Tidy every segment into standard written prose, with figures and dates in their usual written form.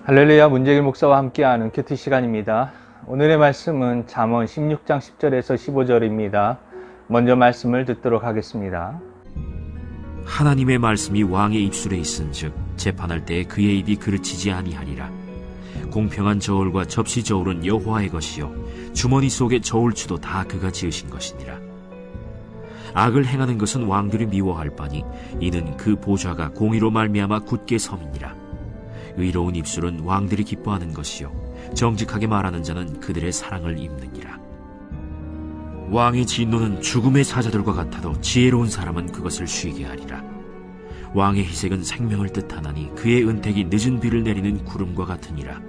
할렐루야, 문재길 목사와 함께하는 큐티 시간입니다. 오늘의 말씀은 잠언 16장 10절에서 15절입니다. 먼저 말씀을 듣도록 하겠습니다. 하나님의 말씀이 왕의 입술에 있은즉 재판할 때에 그의 입이 그르치지 아니하리라. 공평한 저울과 접시 저울은 여호와의 것이요 주머니 속의 저울추도 다 그가 지으신 것이니라. 악을 행하는 것은 왕들이 미워할 바니 이는 그 보좌가 공의로 말미암아 굳게 섬이니라. 의로운 입술은 왕들이 기뻐하는 것이요 정직하게 말하는 자는 그들의 사랑을 입느니라. 왕의 진노는 죽음의 사자들과 같아도 지혜로운 사람은 그것을 쉬게 하리라. 왕의 희색은 생명을 뜻하나니 그의 은택이 늦은 비를 내리는 구름과 같으니라.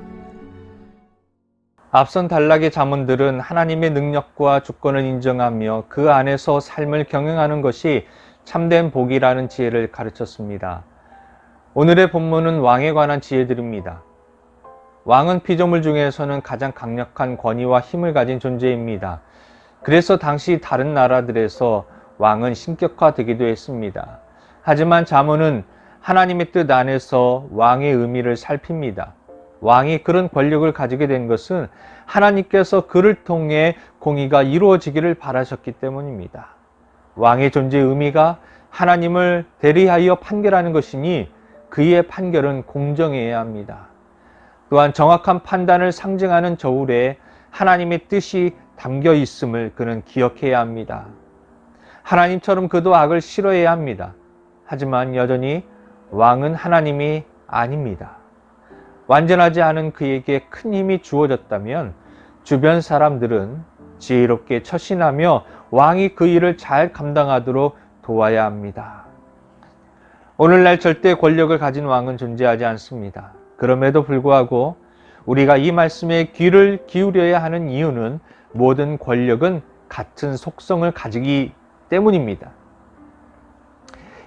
앞선 단락의 잠언들은 하나님의 능력과 주권을 인정하며 그 안에서 삶을 경영하는 것이 참된 복이라는 지혜를 가르쳤습니다. 오늘의 본문은 왕에 관한 지혜들입니다. 왕은 피조물 중에서는 가장 강력한 권위와 힘을 가진 존재입니다. 그래서 당시 다른 나라들에서 왕은 신격화되기도 했습니다. 하지만 잠언은 하나님의 뜻 안에서 왕의 의미를 살핍니다. 왕이 그런 권력을 가지게 된 것은 하나님께서 그를 통해 공의가 이루어지기를 바라셨기 때문입니다. 왕의 존재의 의미가 하나님을 대리하여 판결하는 것이니 그의 판결은 공정해야 합니다. 또한 정확한 판단을 상징하는 저울에 하나님의 뜻이 담겨 있음을 그는 기억해야 합니다. 하나님처럼 그도 악을 싫어해야 합니다. 하지만 여전히 왕은 하나님이 아닙니다. 완전하지 않은 그에게 큰 힘이 주어졌다면 주변 사람들은 지혜롭게 처신하며 왕이 그 일을 잘 감당하도록 도와야 합니다. 오늘날 절대 권력을 가진 왕은 존재하지 않습니다. 그럼에도 불구하고 우리가 이 말씀에 귀를 기울여야 하는 이유는 모든 권력은 같은 속성을 가지기 때문입니다.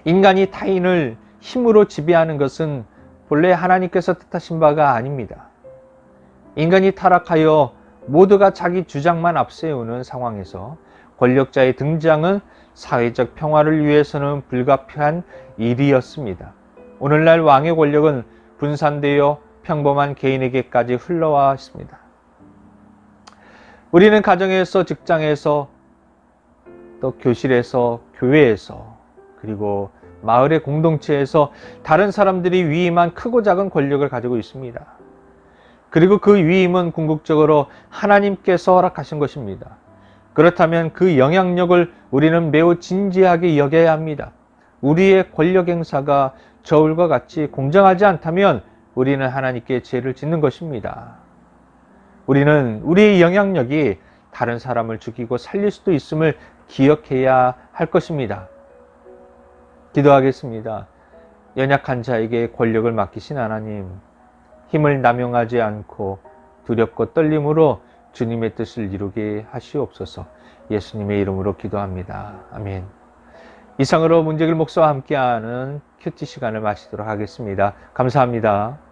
인간이 타인을 힘으로 지배하는 것은 본래 하나님께서 뜻하신 바가 아닙니다. 인간이 타락하여 모두가 자기 주장만 앞세우는 상황에서 권력자의 등장은 사회적 평화를 위해서는 불가피한 일이었습니다. 오늘날 왕의 권력은 분산되어 평범한 개인에게까지 흘러와 있습니다. 우리는 가정에서, 직장에서, 또 교실에서, 교회에서, 그리고 마을의 공동체에서 다른 사람들이 위임한 크고 작은 권력을 가지고 있습니다. 그리고 그 위임은 궁극적으로 하나님께서 허락하신 것입니다. 그렇다면 그 영향력을 우리는 매우 진지하게 여겨야 합니다. 우리의 권력 행사가 저울과 같이 공정하지 않다면 우리는 하나님께 죄를 짓는 것입니다. 우리는 우리의 영향력이 다른 사람을 죽이고 살릴 수도 있음을 기억해야 할 것입니다. 기도하겠습니다. 연약한 자에게 권력을 맡기신 하나님, 힘을 남용하지 않고 두렵고 떨림으로 주님의 뜻을 이루게 하시옵소서. 예수님의 이름으로 기도합니다. 아멘. 이상으로 문재길 목사와 함께하는 큐티 시간을 마치도록 하겠습니다. 감사합니다.